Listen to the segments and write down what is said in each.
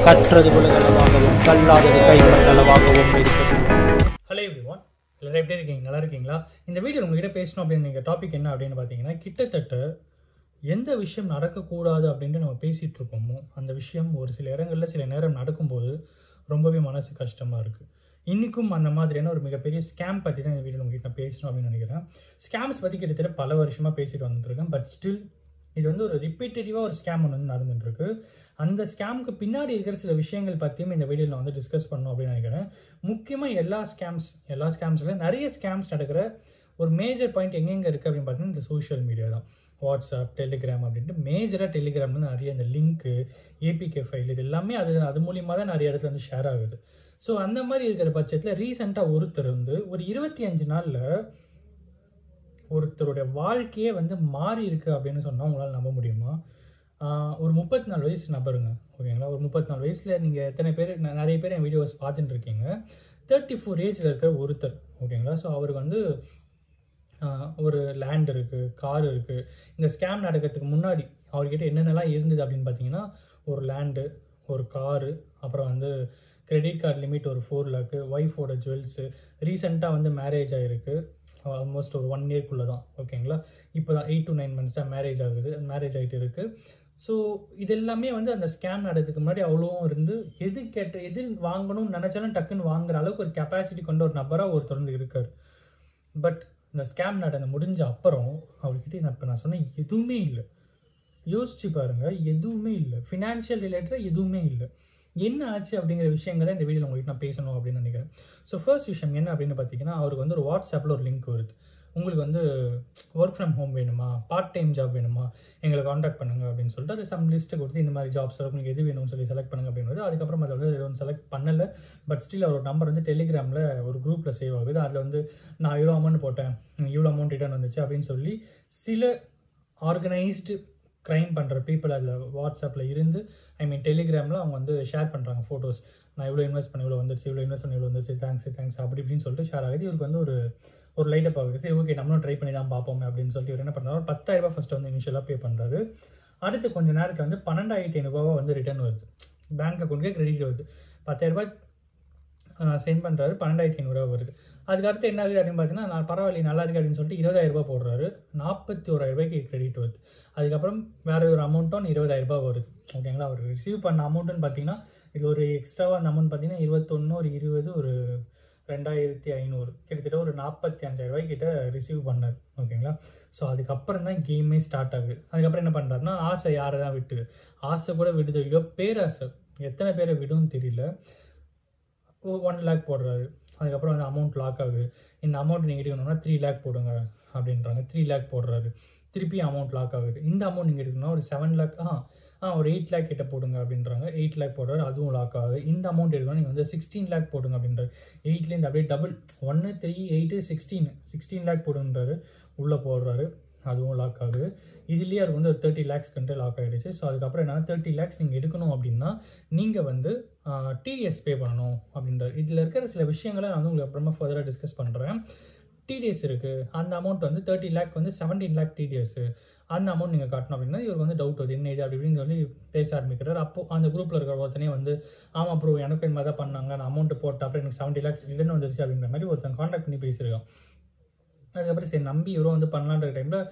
கற்றது உலகளவாகவும் கல்லாதது கைமண்டளவாகவும் இருக்கிறது. Hello everyone, எல்லாரும் எப்படி இருக்கீங்க? நல்லா இருக்கீங்களா? இந்த வீடியோ உங்ககிட்ட பேசணும் அப்படின்னு நீங்கள் டாபிக் என்ன அப்படின்னு பார்த்தீங்கன்னா, கிட்டத்தட்ட எந்த விஷயம் நடக்கக்கூடாது அப்படின்ட்டு நம்ம பேசிகிட்டு இருக்கோமோ அந்த விஷயம் ஒரு சில இடங்களில் சில நேரம் நடக்கும்போது ரொம்பவே மனசு கஷ்டமாக இருக்குது. இன்றைக்கும் அந்த மாதிரியான ஒரு மிகப்பெரிய ஸ்கேம் பற்றி தான் இந்த வீடியோ உங்ககிட்ட நான் பேசணும் அப்படின்னு நினைக்கிறேன். ஸ்கேம்ஸ் பற்றி கிட்டத்தட்ட பல வருஷமாக பேசிட்டு வந்துட்டுருக்கேன். பட் ஸ்டில் இது வந்து ஒரு ரிப்பீட்டேட்டிவாக ஒரு ஸ்கேம் ஒன்று வந்து நடந்துட்டுருக்கு. அந்த ஸ்கேமுக்கு பின்னாடி இருக்கிற சில விஷயங்கள் பற்றியும் இந்த வீடியோவில் நான் வந்து டிஸ்கஸ் பண்ணணும் அப்படின்னு நினைக்கிறேன். முக்கியமாக எல்லா ஸ்கேம்ஸில் நிறைய ஸ்கேம்ஸ் நடக்கிற ஒரு மேஜர் பாயிண்ட் எங்கெங்கே இருக்குது அப்படின்னு பார்த்தீங்கன்னா இந்த சோஷியல் மீடியா தான். வாட்ஸ்அப், டெலிகிராம் அப்படின்ட்டு மேஜராக டெலிகிராம் வந்து நிறைய இந்த லிங்க்கு, ஏபிகே ஃபைல் இது எல்லாமே அது மூலியமாக தான் நிறைய இடத்துல வந்து ஷேர் ஆகுது. ஸோ அந்த மாதிரி இருக்கிற பட்சத்தில் ரீசெண்டாக ஒருத்தர் வந்து ஒரு 25 நாளில் ஒருத்தருடைய வாழ்க்கையே வந்து மாறி இருக்கு அப்படின்னு சொன்னால் உங்களால் நம்ப முடியுமா? ஒரு 34 வயசு நபருங்க, ஓகேங்களா? ஒரு 34 வயசில் நீங்கள் எத்தனை பேர், நிறைய பேர் என் வீடியோஸ் பார்த்துட்டு இருக்கீங்க. 34 ஏஜில் இருக்கிற ஒருத்தர், ஓகேங்களா? ஸோ அவருக்கு வந்து ஒரு லேண்ட் இருக்குது, கார் இருக்குது. இந்த ஸ்கேம் நடக்கிறதுக்கு முன்னாடி அவர்கிட்ட என்னென்னலாம் இருந்தது அப்படின்னு பார்த்தீங்கன்னா, ஒரு லேண்டு, ஒரு காரு, அப்புறம் வந்து கிரெடிட் கார்டு லிமிட் ஒரு 4 lakh, ஒய்ஃபோட ஜுவல்ஸு, ரீசெண்டாக வந்து மேரேஜ் ஆகிருக்கு. ஆல்மோஸ்ட் ஒரு 1 yearக்குள்ளே தான், ஓகேங்களா? இப்போ தான் 8 to 9 months தான் மேரேஜ் ஆகிட்டு இருக்குது. ஸோ இது எல்லாமே வந்து அந்த ஸ்கேம் நடக்கிறதுக்கு முன்னாடி அவ்வளோவும் இருந்து எது வாங்கணும்னு நினச்சாலும் டக்குன்னு வாங்குற அளவுக்கு ஒரு கெப்பாசிட்டி கொண்ட ஒரு நபராக ஒருத்தர் வந்து இருக்கார். பட் இந்த ஸ்கேம் நடந்து முடிஞ்ச அப்புறம் அவர்கிட்ட இப்போ நான் சொன்னேன் எதுவுமே இல்லை. யோசிச்சு பாருங்கள், எதுவுமே இல்லை. ஃபினான்ஷியல் ரிலேட்டடாக எதுவுமே இல்லை. என்ன ஆச்சு அப்படிங்கிற விஷயங்களை இந்த வீடியோவில் உங்களுக்கு நான் பேசணும் அப்படின்னு நினைக்கிறேன். ஸோ ஃபர்ஸ்ட் விஷயம் என்ன அப்படின்னு பார்த்தீங்கன்னா, அவருக்கு வந்து ஒரு வாட்ஸ்அப்பில் ஒரு லிங்க் வருது. உங்களுக்கு வந்து ஒர்க் ஃப்ரம் ஹோம் வேணுமா, பார்ட் டைம் ஜாப் வேணுமா, எங்களை காண்டாக்ட் பண்ணுங்க அப்படின்னு சொல்லிட்டு அது சம் லிஸ்ட்டு கொடுத்து இந்த மாதிரி ஜாப்ஸ் உங்களுக்கு எது வேணும்னு சொல்லி செலக்ட் பண்ணுங்க அப்படின்னு. அதுக்கப்புறம் அதை வந்து எதுவும் செலக்ட் பண்ணலை. பட் ஸ்டில் அவர் நம்பர் வந்து டெலிகிராமில் ஒரு குரூப்பில் சேவ் ஆகுது. அதில் வந்து நான் இவ்வளோ அமௌண்ட் போட்டேன், இவ்வளோ அமௌண்ட் ரிட்டர்ன் வந்துச்சு அப்படின்னு சொல்லி சில ஆர்கனைஸ்டு க்ரைம் பண்ணுற பீப்புள் அதில் வாட்ஸ்அப்பில் இருந்து டெலிகிராமில் அவங்க வந்து ஷேர் பண்ணுறாங்க ஃபோட்டோஸ். நான் இவ்வளோ இன்வெஸ்ட் பண்ணி இவ்வளோ வந்துருச்சு, இவ்வளோ இன்வெஸ்ட் பண்ணி இவ்வளோ வந்துருச்சு, தேங்க்ஸ் அப்படி இப்படின்னு சொல்லிட்டு ஷேர் ஆகுது. இவருக்கு வந்து ஒரு லைட்டப் ஆகுது. சரி, ஓகே, நம்மளும் ட்ரை பண்ணி தான் பார்ப்போமே அப்படின்னு சொல்லிட்டு இவர் என்ன பண்ணுறாரு, 10,000 ஃபஸ்ட்டு வந்து இனிஷியலாக பே பண்ணுறாரு. அடுத்து கொஞ்சம் நேரத்தில் வந்து 12,500 வந்து ரிட்டர்ன் வருது, பேங்க் அக்கௌண்ட்டுக்கே கிரெடிட் வருது. 10,000 சென்ட் பண்ணுறாரு, 12,500 வருது. அதுக்கடுத்து என்ன ஆகுது அப்படின்னு பார்த்தீங்கன்னா, நான் பரவாயில்ல நல்லா இருக்குது அப்படின்னு சொல்லிட்டு 20,000 போடுறாரு, 41,000 கிரெடிட் வருது. அதுக்கப்புறம் வேறு ஒரு அமௌண்ட்டும் 20,000 வருது, ஓகேங்களா? அவர் ரிசீவ் பண்ண அமௌண்ட்டுன்னு பார்த்தீங்கன்னா, இது ஒரு எக்ஸ்ட்ராவாக அந்த அமௌண்ட் பார்த்தீங்கன்னா 21, ஒரு 20, ஒரு 2,500, கிட்டத்தட்ட ஒரு 45,000 கிட்ட ரிசீவ் பண்ணார், ஓகேங்களா? ஸோ அதுக்கப்புறம் தான் கேமே ஸ்டார்ட் ஆகுது. அதுக்கப்புறம் என்ன பண்ணுறாருன்னா, ஆசை யாரை தான் விட்டுது, ஆசை கூட விடுது இல்லையோ, பேராசை எத்தனை பேரை விடும்னு தெரியல. 1 lakh போடுறாரு. அதுக்கப்புறம் வந்து அமௌண்ட் லாக் ஆகுது. இந்த அமௌண்ட் நீங்கள் எடுக்கணும்னா 3 lakh போடுங்க அப்படின்றாங்க. 3 lakh போடுறாரு. திருப்பி அமௌண்ட் லாக் ஆகுது. இந்த அமௌண்ட் நீங்கள் எடுக்கணும்னா ஒரு 7 lakh, ஒரு 8 lakh கிட்ட போடுங்க அப்படின்றாங்க. 8 lakh போடுறாரு, அதுவும் லாக் ஆகுது. இந்த அமௌண்ட் எடுக்கணும் நீங்கள் வந்து 16 lakh போடுங்க அப்படின்றாரு. 8லேருந்து அப்படியே டபுள் 1, 3, 8, 16 lakh போடுன்றாரு. உள்ளே போடுறாரு, அதுவும் லாக் ஆகுது. இதுலேயே அவருக்கு வந்து ஒரு 30 lakhs கண்டு லாக் ஆகிடுச்சு. ஸோ அதுக்கப்புறம் என்ன, 30 lakhs நீங்கள் எடுக்கணும் அப்படின்னா நீங்கள் வந்து டிடிஎஸ் பே பண்ணணும் அப்படின்றாரு. இதில் இருக்கிற சில விஷயங்களை நான் வந்து உங்களுக்கு அப்புறமா ஃபர்தராக டிஸ்கஸ் பண்ணுறேன். டிடிஎஸ் இருக்குது, அந்த அமௌண்ட் வந்து 30 lakh வந்து 17 lakh டிடிஎஸ், அந்த அமௌண்ட் நீங்கள் காட்டணும் அப்படின்னா இவருக்கு வந்து டவுட் வருது, என்ன இது அப்படி இப்படின்னு சொல்லி பேச ஆரம்பிக்கிறார். அப்போது அந்த குரூப்பில் இருக்கிற ஒருத்தனே வந்து, ஆமாம் ப்ரோ, எனக்கு இந்த மாதிரி தான் பண்ணாங்க, நான் அமௌண்ட்டு போட்டேன், அப்புறம் எனக்கு 70 lakhs ரிட்டர்ன் வந்துருச்சு அப்படின்ற மாதிரி ஒருத்தன் காண்டாக்ட் பண்ணி பேசியிருக்கான். அதுக்கப்புறம் சரி நம்பி இவரும் வந்து பண்ணலான்ற டைமில்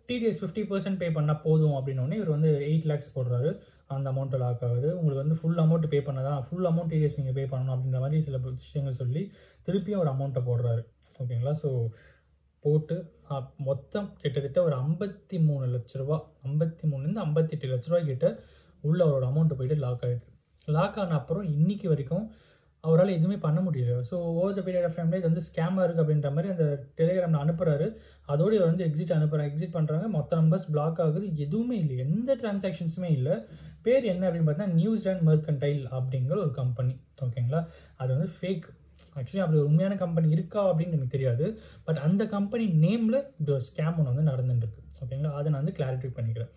டிடிஎஸ் 50% பே பண்ணால் போதும் அப்படின்னோடனே இவர் வந்து 8 lakhs போடுறாரு. அந்த அமௌண்ட்டு லாக் ஆகுது. உங்களுக்கு வந்து ஃபுல் அமௌண்ட் பே பண்ணதான், ஃபுல் அமௌண்ட் டிடிஎஸ் நீங்கள் பே பண்ணணும் அப்படின்ற மாதிரி சில விஷயங்கள் சொல்லி திருப்பியும் ஒரு அமௌண்ட்டை போடுறாரு, ஓகேங்களா? ஸோ போட்டு மொத்தம் கிட்டத்தட்ட ஒரு 53 லட்ச ரூபா, 53லேருந்து 58 லட்ச ரூபாய் கிட்ட உள்ள அவரோட அமௌண்ட்டு போயிட்டு லாக் ஆகிடுது. லாக் ஆன அப்புறம் இன்னைக்கு வரைக்கும் அவரால் எதுவுமே பண்ண முடியல. So over the period of டைம்ல இது வந்து ஸ்கேமாக இருக்குது அப்படின்ற மாதிரி அந்த டெலிகிராமில் அனுப்புறாரு. அதோடு இவர் வந்து எக்ஸிட் பண்ணுறாங்க. மொத்த நம்பர்ஸ் பிளாக் ஆகுது. எதுவுமே இல்லை, எந்த டிரான்சாக்ஷன்ஸுமே இல்லை. பேர் என்ன அப்படின்னு பார்த்தீங்கன்னா நியூசிலாந்து மெர்கன்டைல் அப்படிங்கிற ஒரு கம்பெனி, ஓகேங்களா? அது வந்து ஃபேக். ஆக்சுவலி அப்படி ஒரு உண்மையான கம்பெனி இருக்கா அப்படின்னு எனக்கு தெரியாது. பட் அந்த கம்பெனி நேமில் இப்படி ஒரு ஸ்கேம் ஒன்று வந்து நடந்துட்டுருக்கு, ஓகேங்களா? அதை நான் வந்து கிளாரிஃபை பண்ணிக்கிறேன்.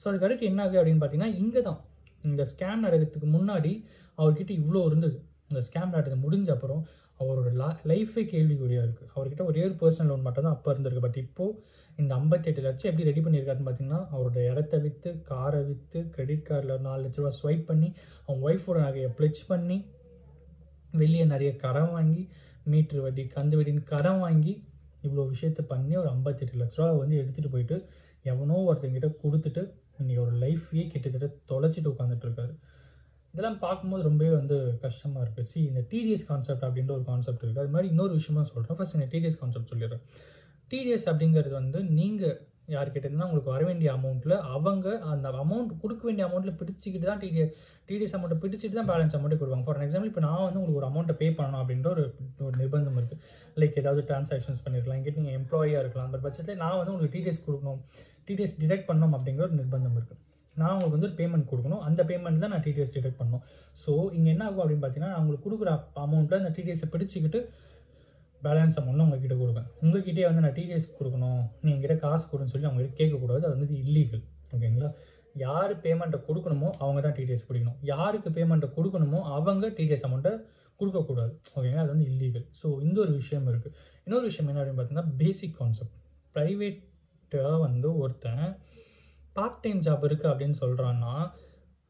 ஸோ அதுக்கடுத்து என்ன ஆகுது அப்படின்னு பார்த்தீங்கன்னா, இங்கே தான் இந்த ஸ்கேம் நடக்கிறதுக்கு முன்னாடி அவர்கிட்ட இவ்வளோ இருந்தது. இந்த ஸ்கேம் நடக்கிறது முடிஞ்ச அப்புறம் அவரோட லைஃபே கேள்விக்குறியாக இருக்குது. அவர்கிட்ட ஒரே ஒரு பர்சனல் லோன் மட்டும் தான் அப்போ இருந்திருக்கு. பட் இப்போது இந்த 58 லட்சம் எப்படி ரெடி பண்ணியிருக்காருன்னு பார்த்தீங்கன்னா, அவரோட இடத்த விற்று, காரை விற்று, கிரெடிட் கார்டில் 4 லட்ச ரூபா ஸ்வைப் பண்ணி, அவங்க ஒய்ஃபோட நகையை ப்ளெட்ஜ் பண்ணி, வெளியே நிறைய கடன் வாங்கி, மீட்ரு வட்டி, கந்து வட்டின்னு கடன் வாங்கி, இவ்வளோ விஷயத்த பண்ணி ஒரு 58 லட்ச ரூபா வந்து எடுத்துகிட்டு போயிட்டு எவனோ ஒருத்தங்கிட்ட கொடுத்துட்டு இன்றைக்கி ஒரு லைஃபையே கிட்டத்தட்ட தொலைச்சிட்டு உட்காந்துட்டு இருக்காரு. இதெல்லாம் பார்க்கும்போது ரொம்பவே வந்து கஷ்டமாக இருக்குது. இந்த டிடிஎஸ் கான்செப்ட் அப்படின்ற ஒரு கான்செப்ட் இருக்குது. அது மாதிரி இன்னொரு விஷயமா சொல்கிறேன். ஃபர்ஸ்ட் இந்த டிடிஎஸ் கான்செப்ட் சொல்லிடுறேன். டிடிஎஸ் அப்படிங்கிறது வந்து நீங்கள் யார்கிட்ட இருந்தால் உங்களுக்கு வர வேண்டிய அமௌண்ட்டில் அவங்க அந்த அமௌண்ட் கொடுக்க வேண்டிய அமௌண்ட்டில் பிடிச்சிக்கிட்டு தான் டிடிஎஸ் அமௌண்ட்டை பிடிச்சிட்டு தான் பேலன்ஸ் அமௌண்ட்டை கொடுப்பாங்க. ஃபார் எக்ஸாம்பிள் இப்போ நான் வந்து உங்களுக்கு ஒரு அமௌண்ட்டை பே பண்ணணும் அப்படின்ற ஒரு நிர்பந்தம் இருக்குது. லைக் ஏதாவது டிரான்சாக்ஷன்ஸ் பண்ணிருக்கலாம், இங்கிட்ட நீங்கள் எம்ப்ளாயாக இருக்கலாம். அந்த பட்சத்தில் நான் வந்து உங்களுக்கு டிடிஎஸ் கொடுக்கணும், டிடிஎஸ் டிடெக்ட் பண்ணணும் அப்படிங்கிற ஒரு நிர்பந்தம் இருக்குது. நான் உங்களுக்கு வந்து ஒரு பேமெண்ட் கொடுக்கணும், அந்த பேமெண்ட் தான் நான் டிடிஎஸ் டிடெக்ட் பண்ணணும். ஸோ இங்கே என்ன ஆகும் அப்படின்னு பார்த்தீங்கன்னா, நான் உங்களுக்கு கொடுக்குற அமௌண்ட்டில் அந்த டிடிஎஸை பிடிச்சிக்கிட்டு பேலன்ஸ் அமௌண்ட் உங்ககிட்ட கொடுப்பேன். உங்ககிட்டே வந்து நான் டிடிஎஸ் கொடுக்கணும், நீ என்கிட்ட காசு கொடுன்னு சொல்லி அவங்ககிட்ட கேட்கக்கூடாது. அது வந்து இல்லீகல். ஓகேங்களா? யார் பேமெண்ட்டை கொடுக்கணுமோ அவங்க தான் டிடிஎஸ் பிடிக்கணும். யாருக்கு பேமெண்ட்டை கொடுக்கணுமோ அவங்க டிடிஎஸ் அமௌண்ட்டை கொடுக்கக்கூடாது. ஓகேங்களா? அது வந்து இல்லீகல். ஸோ இந்த ஒரு விஷயம் இருக்குது. இன்னொரு விஷயம் என்ன அப்படின்னு பார்த்தீங்கன்னா, பேசிக் கான்செப்ட். ப்ரைவேட்டாக வந்து ஒருத்தன் பார்ட் டைம் ஜாப் இருக்குது அப்படின்னு சொல்கிறான்னா,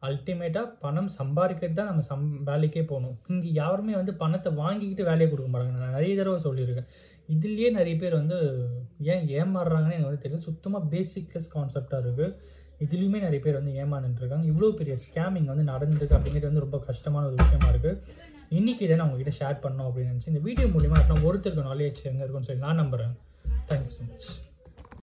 அல்டிமேட்டாக பணம் சம்பாதிக்கிறது தான் நம்ம வேலைக்கே போகணும். இங்கே யாருமே வந்து பணத்தை வாங்கிக்கிட்டு வேலையை கொடுக்க மாட்டாங்க. நான் நிறைய தடவை சொல்லியிருக்கேன். இதுலேயே நிறைய பேர் வந்து ஏன் ஏமாறுறாங்கன்னு எனக்கு வந்து தெரியும். சுத்தமாக பேசிக்லெஸ் கான்செப்டாக இருக்குது. இதுலேயுமே நிறைய பேர் வந்து ஏமாந்துட்டுருக்காங்க. இவ்வளோ பெரிய ஸ்கேமிங் வந்து நடந்துருக்கு அப்படிங்கிறது வந்து ரொம்ப கஷ்டமான ஒரு விஷயமா இருக்குது. இன்றைக்கி இதை நான் உங்ககிட்ட ஷேர் பண்ணோம் அப்படின்னு நினச்சி இந்த வீடியோ மூலிமா ஒருத்தருக்கு நாலேஜ் எங்கே இருக்குன்னு சொல்லி நான் நம்புகிறேன். Thank you so much.